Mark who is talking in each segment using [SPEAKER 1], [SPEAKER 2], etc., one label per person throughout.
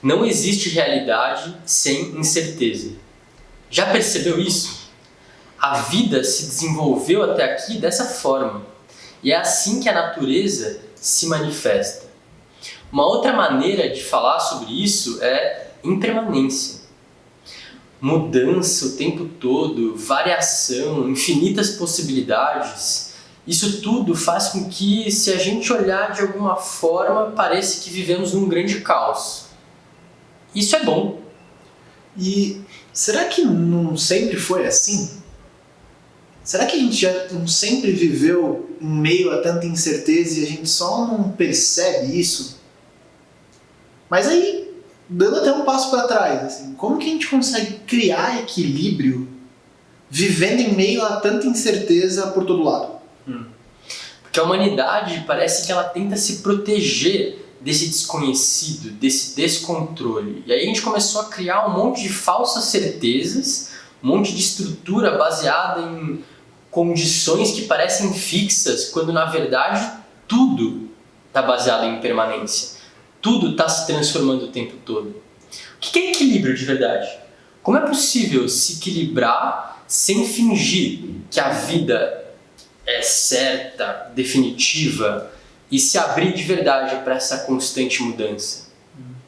[SPEAKER 1] Não existe realidade sem incerteza. Já percebeu isso? A vida se desenvolveu até aqui dessa forma. E é assim que a natureza se manifesta. Uma outra maneira de falar sobre isso é impermanência. Mudança o tempo todo, variação, infinitas possibilidades. Isso tudo faz com que, se a gente olhar de alguma forma, pareça que vivemos num grande caos. Isso é bom.
[SPEAKER 2] E será que não sempre foi assim? Será que a gente já não sempre viveu em meio a tanta incerteza e a gente só não percebe isso? Mas aí, dando até um passo para trás, assim, como que a gente consegue criar equilíbrio vivendo em meio a tanta incerteza por todo lado?
[SPEAKER 1] Porque a humanidade parece que ela tenta se proteger desse desconhecido, desse descontrole. E aí a gente começou a criar um monte de falsas certezas, um monte de estrutura baseada em condições que parecem fixas, quando na verdade tudo está baseado em impermanência. Tudo está se transformando o tempo todo. O que é equilíbrio de verdade? Como é possível se equilibrar sem fingir que a vida é certa, definitiva, e se abrir de verdade para essa constante mudança?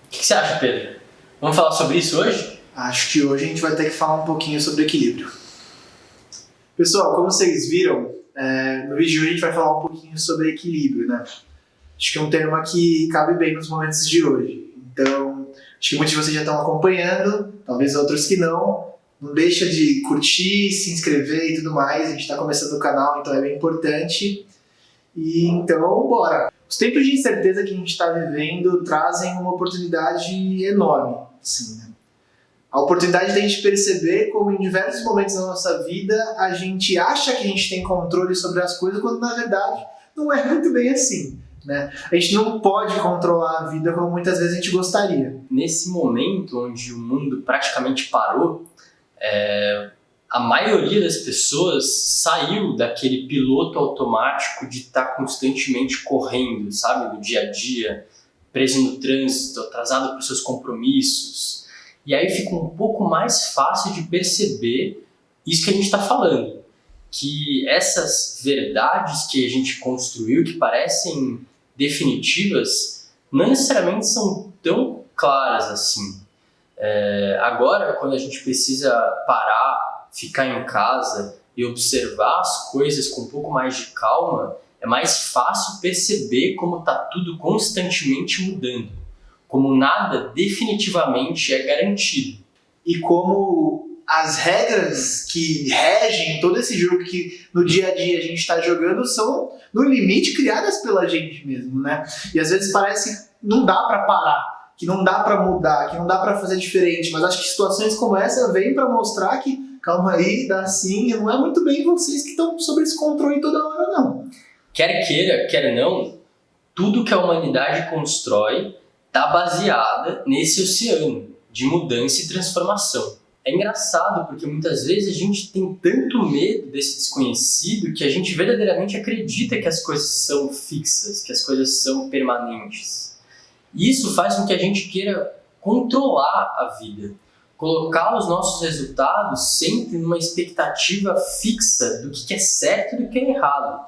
[SPEAKER 1] O que você acha, Pedro? Vamos falar sobre isso hoje?
[SPEAKER 2] Acho que hoje a gente vai ter que falar um pouquinho sobre equilíbrio. Pessoal, como vocês viram, no vídeo de hoje a gente vai falar um pouquinho sobre equilíbrio, né? Acho que é um tema que cabe bem nos momentos de hoje. Então, acho que muitos de vocês já estão acompanhando, talvez outros que não. Não deixa de curtir, se inscrever e tudo mais. A gente está começando o canal, então é bem importante. E então, bora! Os tempos de incerteza que a gente está vivendo trazem uma oportunidade enorme, assim, né? A oportunidade de a gente perceber como em diversos momentos da nossa vida a gente acha que a gente tem controle sobre as coisas, quando na verdade não é muito bem assim, né? A gente não pode controlar a vida como muitas vezes a gente gostaria.
[SPEAKER 1] Nesse momento onde o mundo praticamente parou, a maioria das pessoas saiu daquele piloto automático de estar constantemente correndo, sabe, do dia a dia, preso no trânsito, atrasado para os seus compromissos. E aí fica um pouco mais fácil de perceber isso que a gente está falando, que essas verdades que a gente construiu, que parecem definitivas, não necessariamente são tão claras assim. Agora, quando a gente precisa parar, ficar em casa e observar as coisas com um pouco mais de calma, é mais fácil perceber como está tudo constantemente mudando, como nada definitivamente é garantido.
[SPEAKER 2] E como as regras que regem todo esse jogo que no dia a dia a gente está jogando são, no limite, criadas pela gente mesmo, né? E às vezes parece que não dá para parar, que não dá para mudar, que não dá para fazer diferente, mas acho que situações como essa vêm para mostrar que, calma aí, dá sim, não é muito bem vocês que estão sob esse controle toda hora, não.
[SPEAKER 1] Quer queira, quer não, tudo que a humanidade constrói está baseada nesse oceano de mudança e transformação. É engraçado porque muitas vezes a gente tem tanto medo desse desconhecido que a gente verdadeiramente acredita que as coisas são fixas, que as coisas são permanentes. Isso faz com que a gente queira controlar a vida, colocar os nossos resultados sempre numa expectativa fixa do que é certo e do que é errado.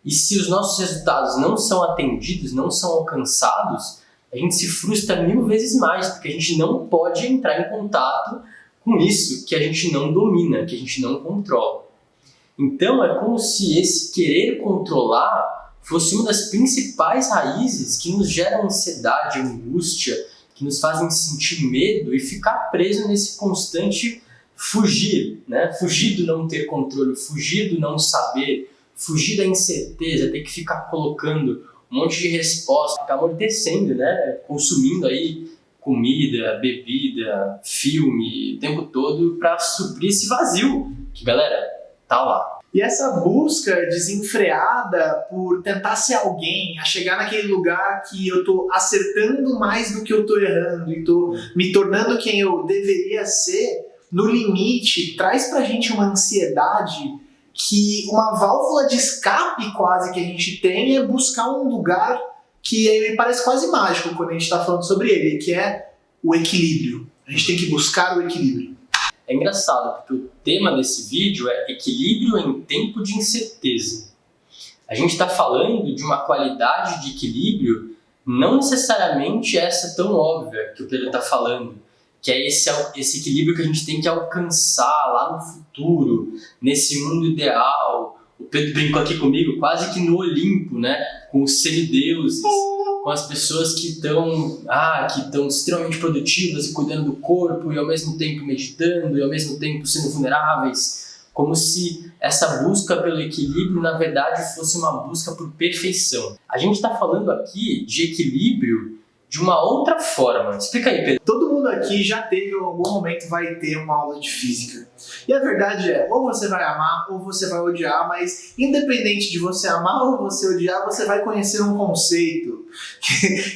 [SPEAKER 1] E se os nossos resultados não são atendidos, não são alcançados, a gente se frustra 1000 vezes mais, porque a gente não pode entrar em contato com isso que a gente não domina, que a gente não controla. Então é como se esse querer controlar fosse uma das principais raízes que nos geram ansiedade, angústia, que nos fazem sentir medo e ficar preso nesse constante fugir, né? Fugir do não ter controle, fugir do não saber, fugir da incerteza, ter que ficar colocando um monte de resposta, ficar amortecendo, né? Consumindo aí comida, bebida, filme, o tempo todo para suprir esse vazio que, galera, tá lá.
[SPEAKER 2] E essa busca desenfreada por tentar ser alguém, a chegar naquele lugar que eu tô acertando mais do que eu tô errando e tô me tornando quem eu deveria ser, no limite, traz pra gente uma ansiedade que uma válvula de escape quase que a gente tem é buscar um lugar que me parece quase mágico quando a gente está falando sobre ele, que é o equilíbrio. A gente tem que buscar o equilíbrio.
[SPEAKER 1] É engraçado, porque o tema desse vídeo é equilíbrio em tempo de incerteza. A gente está falando de uma qualidade de equilíbrio não necessariamente essa tão óbvia que o Pedro está falando, que é esse equilíbrio que a gente tem que alcançar lá no futuro, nesse mundo ideal. O Pedro brincou aqui comigo, quase que no Olimpo, né? Com os semideuses, com as pessoas que estão extremamente produtivas e cuidando do corpo e ao mesmo tempo meditando e ao mesmo tempo sendo vulneráveis, como se essa busca pelo equilíbrio, na verdade, fosse uma busca por perfeição. A gente está falando aqui de equilíbrio de uma outra forma. Explica aí, Pedro.
[SPEAKER 2] Todo mundo aqui já teve, em algum momento, vai ter uma aula de física. E a verdade é, ou você vai amar ou você vai odiar, mas independente de você amar ou você odiar, você vai conhecer um conceito,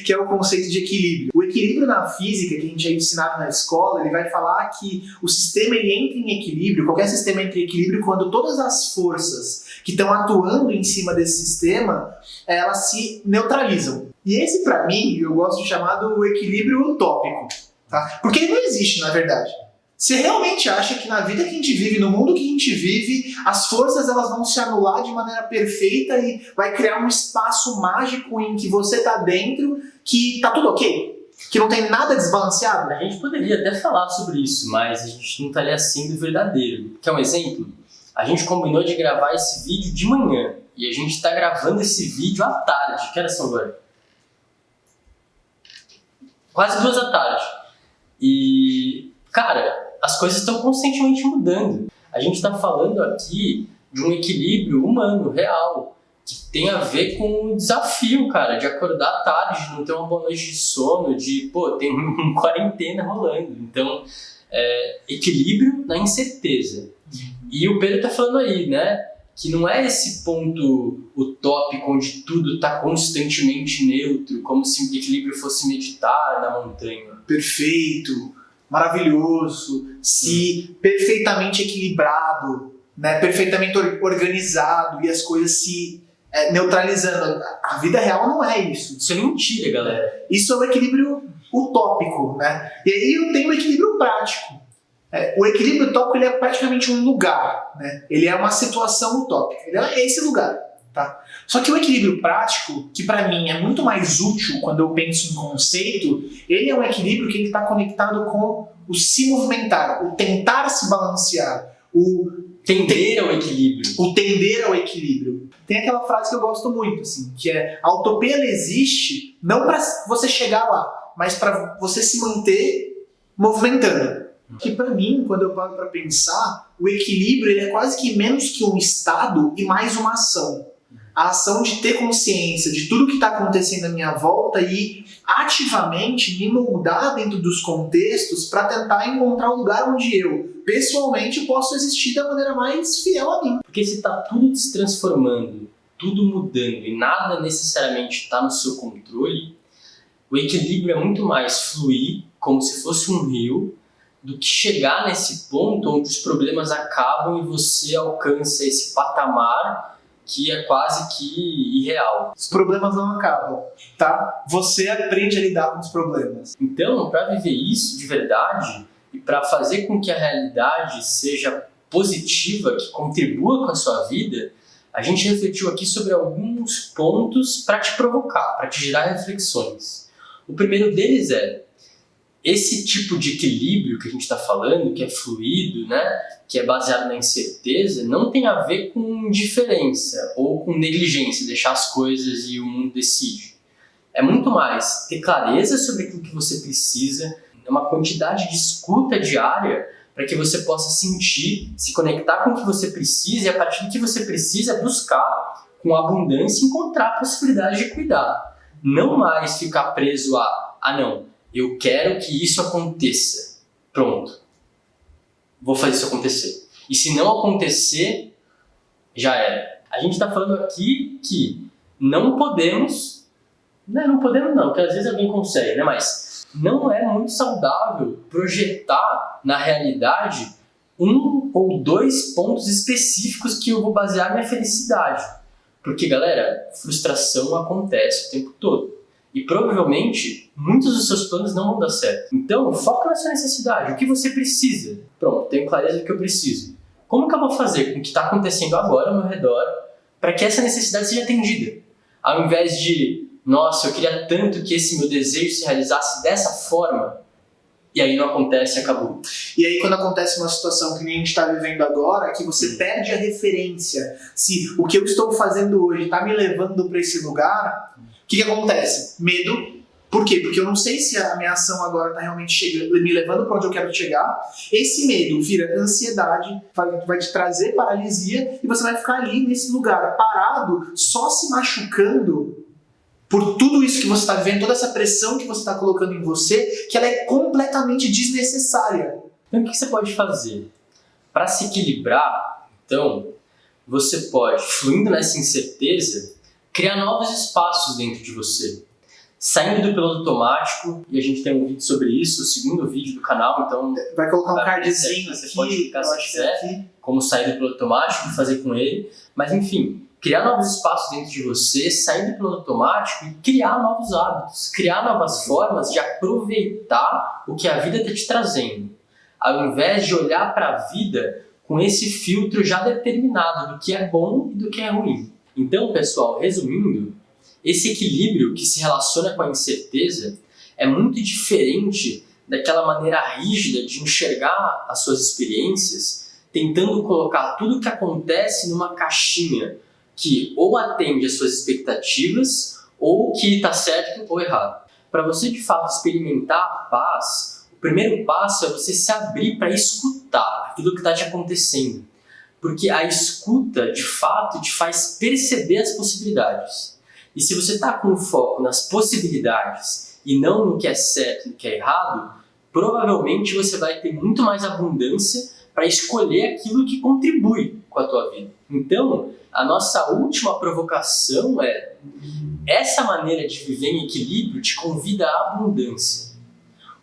[SPEAKER 2] que é o conceito de equilíbrio. O equilíbrio na física, que a gente é ensinado na escola, ele vai falar que o sistema ele entra em equilíbrio, qualquer sistema entra em equilíbrio quando todas as forças que estão atuando em cima desse sistema, elas se neutralizam. E esse, para mim, eu gosto de chamar do equilíbrio utópico, tá? Porque ele não existe, na verdade. Você realmente acha que na vida que a gente vive, no mundo que a gente vive, as forças elas vão se anular de maneira perfeita e vai criar um espaço mágico em que você está dentro, que tá tudo ok? Que não tem nada desbalanceado?
[SPEAKER 1] A gente poderia até falar sobre isso, mas a gente não estaria sendo verdadeiro. Quer um exemplo? A gente combinou de gravar esse vídeo de manhã e a gente está gravando esse vídeo à tarde. Que horas são agora? Quase 2 da tarde. E, cara, as coisas estão constantemente mudando. A gente está falando aqui de um equilíbrio humano, real, que tem a ver com o desafio, cara, de acordar tarde, de não ter uma boa noite de sono, tem uma quarentena rolando. Então, equilíbrio na incerteza. E o Pedro tá falando aí, né, que não é esse ponto utópico onde tudo está constantemente neutro, como se o equilíbrio fosse meditar na montanha.
[SPEAKER 2] Perfeito, maravilhoso, perfeitamente equilibrado, né? Perfeitamente organizado e as coisas se neutralizando. A vida real não é isso.
[SPEAKER 1] Isso é mentira, galera.
[SPEAKER 2] Isso é um equilíbrio utópico, né? E aí eu tenho o equilíbrio prático. O equilíbrio utópico ele é praticamente um lugar, né? Ele é uma situação utópica, ele é esse lugar, tá? Só que o equilíbrio prático, que para mim é muito mais útil quando eu penso em conceito, ele é um equilíbrio que está conectado com o se movimentar, o tentar se balancear, o
[SPEAKER 1] tender ao equilíbrio.
[SPEAKER 2] O tender ao equilíbrio. Tem aquela frase que eu gosto muito, assim, que é: a utopia ela existe não para você chegar lá, mas para você se manter movimentando. Que para mim, quando eu paro para pensar, o equilíbrio ele é quase que menos que um estado e mais uma ação. A ação de ter consciência de tudo que está acontecendo à minha volta e ativamente me moldar dentro dos contextos para tentar encontrar um lugar onde eu, pessoalmente, posso existir da maneira mais fiel a mim.
[SPEAKER 1] Porque se está tudo se transformando, tudo mudando e nada necessariamente está no seu controle, o equilíbrio é muito mais fluir como se fosse um rio do que chegar nesse ponto onde os problemas acabam e você alcança esse patamar que é quase que irreal.
[SPEAKER 2] Os problemas não acabam, tá? Você aprende a lidar com os problemas.
[SPEAKER 1] Então, para viver isso de verdade e para fazer com que a realidade seja positiva, que contribua com a sua vida, a gente refletiu aqui sobre alguns pontos para te provocar, para te gerar reflexões. O primeiro deles é: esse tipo de equilíbrio que a gente está falando, que é fluido, né, que é baseado na incerteza, não tem a ver com indiferença ou com negligência, deixar as coisas e o mundo decide. É muito mais ter clareza sobre aquilo que você precisa, uma quantidade de escuta diária para que você possa sentir, se conectar com o que você precisa e a partir do que você precisa buscar com abundância encontrar a possibilidade de cuidar. Não mais ficar preso não, eu quero que isso aconteça. Pronto. Vou fazer isso acontecer. E se não acontecer, já era. A gente está falando aqui que não podemos... Não podemos não, porque às vezes alguém consegue, né? Mas não é muito saudável projetar na realidade 1 ou 2 pontos específicos que eu vou basear minha felicidade. Porque, galera, frustração acontece o tempo todo. E provavelmente, muitos dos seus planos não vão dar certo. Então, foca na sua necessidade. O que você precisa? Pronto, tenho clareza do que eu preciso. Como que eu vou fazer com o que está acontecendo agora ao meu redor para que essa necessidade seja atendida? Ao invés de, nossa, eu queria tanto que esse meu desejo se realizasse dessa forma, e aí não acontece e acabou.
[SPEAKER 2] E aí quando acontece uma situação que nem a gente está vivendo agora, que você perde a referência, se o que eu estou fazendo hoje está me levando para esse lugar, o que acontece? Medo. Por quê? Porque eu não sei se a minha ação agora está realmente chegando, me levando para onde eu quero chegar. Esse medo vira ansiedade, vai te trazer paralisia, e você vai ficar ali nesse lugar parado, só se machucando por tudo isso que você está vivendo, toda essa pressão que você está colocando em você, que ela é completamente desnecessária.
[SPEAKER 1] Então, o que você pode fazer? Para se equilibrar, então, você pode, fluindo nessa incerteza, criar novos espaços dentro de você. Saindo do piloto automático, e a gente tem um vídeo sobre isso, o segundo vídeo do canal, então...
[SPEAKER 2] Vai colocar um cardzinho
[SPEAKER 1] você
[SPEAKER 2] aqui,
[SPEAKER 1] pode clicar se quiser, como sair do piloto automático e fazer com ele. Mas, enfim, criar novos espaços dentro de você, sair do piloto automático e criar novos hábitos, criar novas formas de aproveitar o que a vida está te trazendo. Ao invés de olhar para a vida com esse filtro já determinado do que é bom e do que é ruim. Então, pessoal, resumindo, esse equilíbrio que se relaciona com a incerteza é muito diferente daquela maneira rígida de enxergar as suas experiências, tentando colocar tudo o que acontece numa caixinha que ou atende às suas expectativas ou que está certo ou errado. Para você de fato experimentar a paz, o primeiro passo é você se abrir para escutar aquilo que está te acontecendo. Porque a escuta, de fato, te faz perceber as possibilidades. E se você está com foco nas possibilidades e não no que é certo e no que é errado, provavelmente você vai ter muito mais abundância para escolher aquilo que contribui com a tua vida. Então, a nossa última provocação é: essa maneira de viver em equilíbrio te convida à abundância.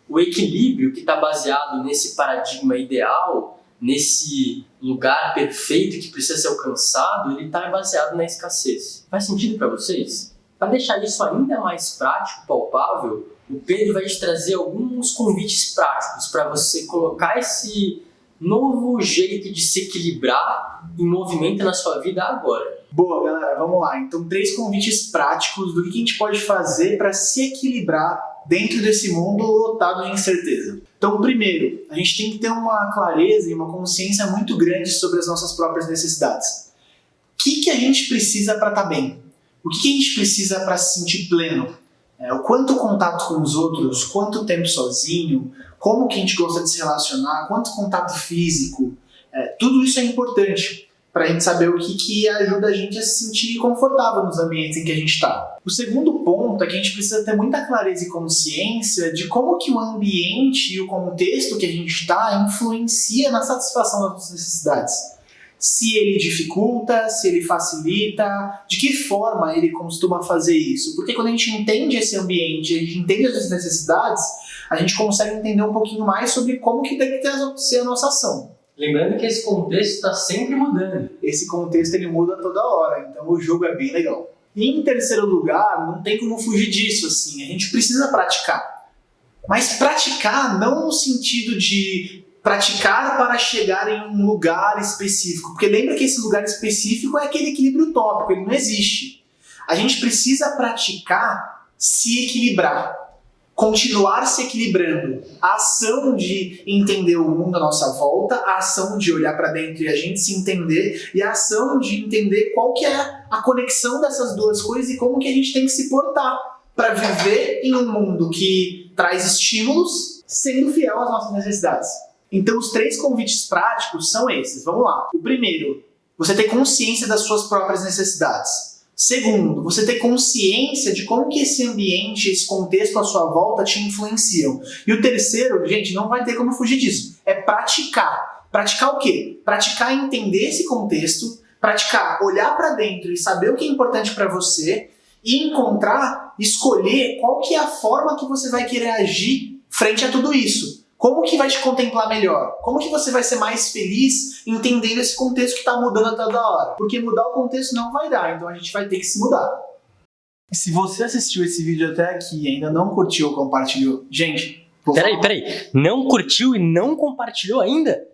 [SPEAKER 1] O equilíbrio que está baseado nesse paradigma ideal, nesse lugar perfeito que precisa ser alcançado, ele está baseado na escassez. Faz sentido para vocês? Para deixar isso ainda mais prático, palpável, o Pedro vai te trazer alguns convites práticos para você colocar esse novo jeito de se equilibrar em movimento na sua vida agora.
[SPEAKER 2] Boa, galera, vamos lá. Então, 3 convites práticos do que a gente pode fazer para se equilibrar dentro desse mundo lotado de incerteza. Então, primeiro, a gente tem que ter uma clareza e uma consciência muito grande sobre as nossas próprias necessidades. O que a gente precisa para estar bem? O que a gente precisa para se sentir pleno? O quanto contato com os outros, quanto tempo sozinho, como que a gente gosta de se relacionar, quanto contato físico. Tudo isso é importante para a gente saber o que ajuda a gente a se sentir confortável nos ambientes em que a gente está. O segundo ponto é que a gente precisa ter muita clareza e consciência de como que o ambiente e o contexto que a gente está influencia na satisfação das nossas necessidades. Se ele dificulta, se ele facilita, de que forma ele costuma fazer isso. Porque quando a gente entende esse ambiente, a gente entende as necessidades, a gente consegue entender um pouquinho mais sobre como que tem que ser a nossa ação.
[SPEAKER 1] Lembrando que esse contexto está sempre mudando.
[SPEAKER 2] Esse contexto ele muda toda hora, então o jogo é bem legal. E em terceiro lugar, não tem como fugir disso, assim, a gente precisa praticar. Mas praticar não no sentido de praticar para chegar em um lugar específico, porque lembra que esse lugar específico é aquele equilíbrio utópico, ele não existe. A gente precisa praticar se equilibrar, continuar se equilibrando. A ação de entender o mundo à nossa volta, a ação de olhar para dentro e a gente se entender, e a ação de entender qual que é a conexão dessas duas coisas e como que a gente tem que se portar para viver em um mundo que traz estímulos, sendo fiel às nossas necessidades. Então, os 3 convites práticos são esses. Vamos lá. O primeiro, você ter consciência das suas próprias necessidades. Segundo, você ter consciência de como que esse ambiente, esse contexto à sua volta te influenciam. E o terceiro, gente, não vai ter como fugir disso. É praticar. Praticar o quê? Praticar entender esse contexto, praticar olhar para dentro e saber o que é importante para você e encontrar, escolher qual que é a forma que você vai querer agir frente a tudo isso. Como que vai te contemplar melhor? Como que você vai ser mais feliz entendendo esse contexto que está mudando a toda hora? Porque mudar o contexto não vai dar, então a gente vai ter que se mudar. Se você assistiu esse vídeo até aqui e ainda não curtiu ou compartilhou, gente...
[SPEAKER 1] Peraí. Não curtiu e não compartilhou ainda?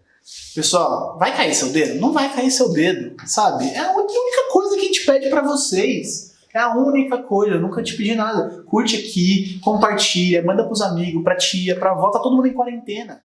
[SPEAKER 2] Pessoal, vai cair seu dedo? Não vai cair seu dedo, sabe? É a única coisa que a gente pede pra vocês. É a única coisa, eu nunca te pedi nada. Curte aqui, compartilha, manda pros amigos, pra tia, pra avó, tá todo mundo em quarentena.